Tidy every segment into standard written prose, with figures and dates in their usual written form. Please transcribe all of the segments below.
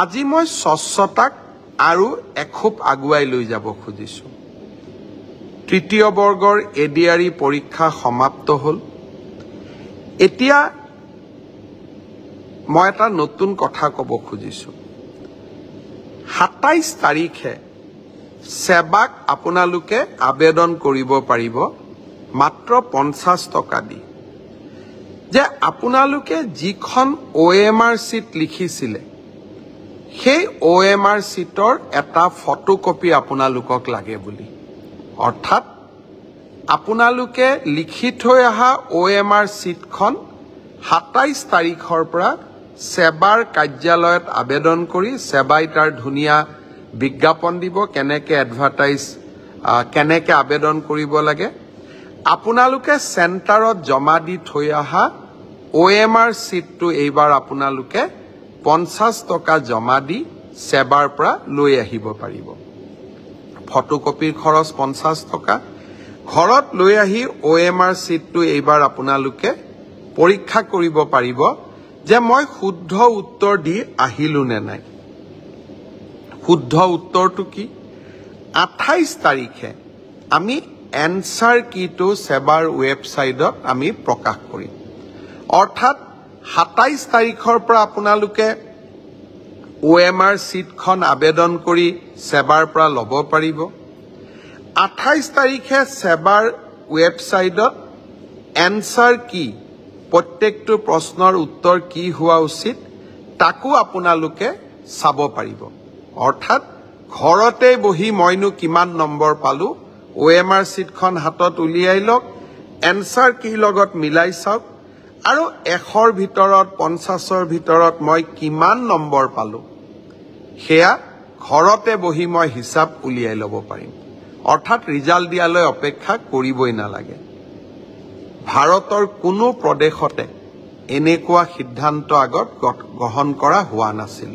আজি মই স্বচ্ছতাক আৰু এখোপ আগুৱাই লৈ যাব খুজিছো। তৃতীয় বৰ্গৰ এডিআৰই পৰীক্ষা সমাপ্ত হ'ল। এতিয়া মই এটা নতুন কথা ক'ব খুজিছো। ২৭ তাৰিখে সেৱাক আপোনালোকে আবেদন কৰিব পাৰিব মাত্ৰ ৫০ টকা দি। যে আপোনালোকে যিখন OMR চিট লিখিছিলে সেই OMR চিটৰ এটা ফটোকপি আপোনালোকক লাগে বুলি। অৰ্থাৎ আপোনালোকে লিখি থৈ অহা OMR চিটখন ২৭ তাৰিখৰ পৰা সেৱাৰ কাৰ্যালয়ত আবেদন কৰি সেৱাই তাৰ ধুনীয়া বিজ্ঞাপন দিব কেনেকে এডভাৰটাইজ কেনেকে আবেদন কৰিব লাগে। আপোনালোকে চেণ্টাৰত জমা দি থৈ অহা OMR চিটটো এইবাৰ আপোনালোকে ৫০ টকা জমা দি সেৱাৰ পৰা লৈ আহিব পাৰিব। ফটোকপিৰ খৰচ ৫০ টকা। ঘৰত লৈ আহি OMR চিটটো এইবাৰ আপোনালোকে পৰীক্ষা কৰিব পাৰিব যে মই শুদ্ধ উত্তৰ দি আহিলো নে নাই। শুদ্ধ উত্তৰটো কি? ২৮ তাৰিখে আমি এনসাৰ কিটো সেৱাৰ ৱেবছাইটত আমি প্ৰকাশ কৰিম। অৰ্থাৎ ২৭ তাৰিখৰ পৰা আপোনালোকে OMR চিটখন আবেদন কৰি সেৱাৰ পৰা ল'ব পাৰিব। ২৮ তাৰিখে সেৱাৰ ৱেবছাইটত এনসাৰ কি প্ৰত্যেকটো প্ৰশ্নৰ উত্তৰ কি হোৱা উচিত তাকো আপোনালোকে চাব পাৰিব। অৰ্থাৎ ঘৰতে বহি মইনো কিমান নম্বৰ পালো OMR চিটখন হাতত উলিয়াই লওক, এনসাৰ কি লগত মিলাই চাওক আৰু ১০০ৰ ভিতৰত ৫০ৰ ভিতৰত মই কিমান নম্বৰ পালো সেয়া ঘৰতে বহি মই হিচাপ উলিয়াই ল'ব পাৰিম। অৰ্থাৎ ৰিজাল্ট দিয়ালৈ অপেক্ষা কৰিবই নালাগে। ভাৰতৰ কোনো প্ৰদেশতে এনেকুৱা সিদ্ধান্ত আগত গ্ৰহণ কৰা হোৱা নাছিল।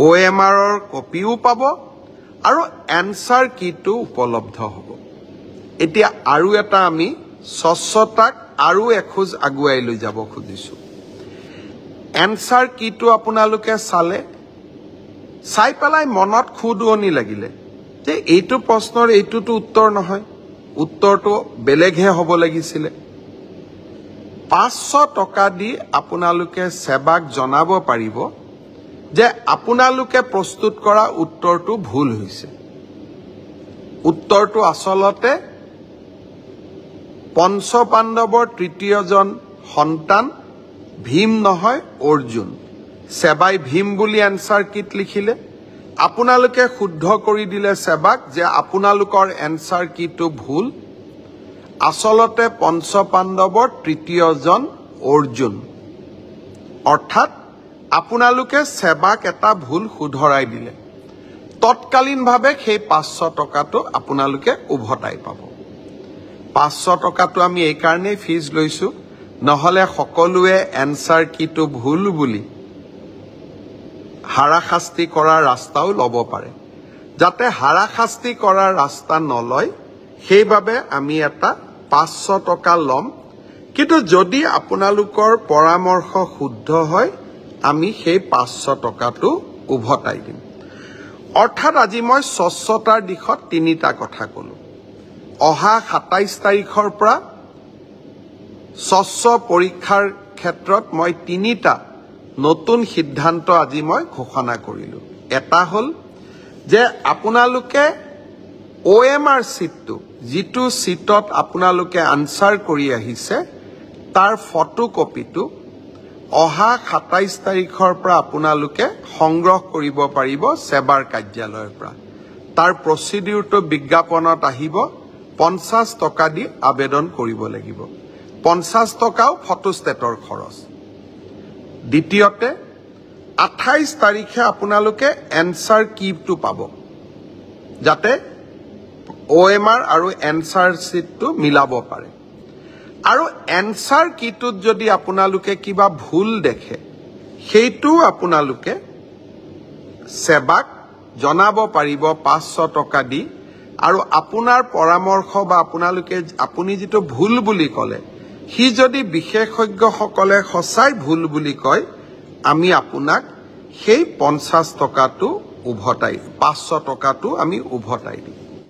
OMRৰ কপিও পাব আৰু এনসাৰ কিটো উপলব্ধ হ'ব। এতিয়া আৰু এটা আমি স্বচ্ছতাক আৰু এখোজ আগুৱাই লৈ যাব খুজিছো। এনসাৰ কিটো আপোনালোকে চাই পেলাই মনত খুদুৱনি লাগিলে যে এইটো প্ৰশ্নৰ এইটোতো উত্তৰ নহয়, উত্তৰটো বেলেগহে হ'ব লাগিছিলে। ৫০০ টকা দি আপোনালোকে সেৱাক জনাব পাৰিব যে আপোনালোকে প্ৰস্তুত কৰা উত্তৰটো ভুল হৈছে। উত্তৰটো আচলতে পঞ্চপাণ্ডৱৰ তৃতীয়জন সন্তান ভীম নহয় অৰ্জুন। সেৱাই ভীম বুলি এনসাৰ কিট লিখিলে। আপোনালোকে শুদ্ধ কৰি দিলে সেৱাক যে আপোনালোকৰ এনসাৰ কিটো ভুল। আচলতে পঞ্চপাণ্ডৱৰ তৃতীয়জন অৰ্জুন। অৰ্থাৎ আপোনালোকে সেৱাক এটা ভুল শুধৰাই দিলে। তৎকালীনভাৱে সেই ৫০০ টকাটো আপোনালোকে উভতাই পাব। ৫০০ টকাটো আমি এই কাৰণেই ফিজ লৈছো, নহলে সকলোৱে এনসাৰ কিটো ভুল বুলি হাৰাশাস্তি কৰাৰ ৰাস্তাও ল'ব পাৰে। যাতে হাৰাশাস্তি কৰাৰ ৰাস্তা নলয় সেইবাবে আমি এটা ৫০০ টকা ল'ম। কিন্তু যদি আপোনালোকৰ পৰামৰ্শ শুদ্ধ হয় আমি সেই ৫০০ টকাটো উভতাই দিম। অৰ্থাৎ আজি মই স্বচ্ছতাৰ দিশত তিনিটা কথা ক'লো। অহা ২৭ তাৰিখৰ পৰা স্বচ্ছ পৰীক্ষাৰ ক্ষেত্ৰত মই তিনিটা নতুন সিদ্ধান্ত আজি মই ঘোষণা কৰিলো। এটা হ'ল যে আপোনালোকে OMR চিটটো যিটো চিটত আপোনালোকে আনসাৰ কৰি আহিছে তাৰ ফটোকপিটো অহা ২৭ তাৰিখৰ পৰা আপোনালোকে সংগ্ৰহ কৰিব পাৰিব সেৱাৰ কাৰ্যালয়ৰ পৰা। তাৰ প্ৰচিডিউৰটো বিজ্ঞাপনত আহিব। ৫০ টকা দি আবেদন কৰিব লাগিব। ৫০ টকাও ফটোষ্টেটৰ খৰচ। দ্বিতীয়তে ২৮ তাৰিখে আপোনালোকে এনসাৰ কিটো পাব যাতে OMR আৰু এনসাৰ চিটটো মিলাব পাৰে। আৰু এনসাৰ কিটোত যদি আপোনালোকে কিবা ভুল দেখে সেইটো আপোনালোকে সেৱাক জনাব পাৰিব ৫০০ টকা দি। আৰু আপোনাৰ পৰামৰ্শ বা আপুনি যিটো ভুল বুলি ক'লে সি যদি বিশেষজ্ঞসকলে সঁচাই ভুল বুলি কয় আমি আপোনাক সেই 50 টকাটো উভতাই 500 টকাটো আমি উভতাই দিম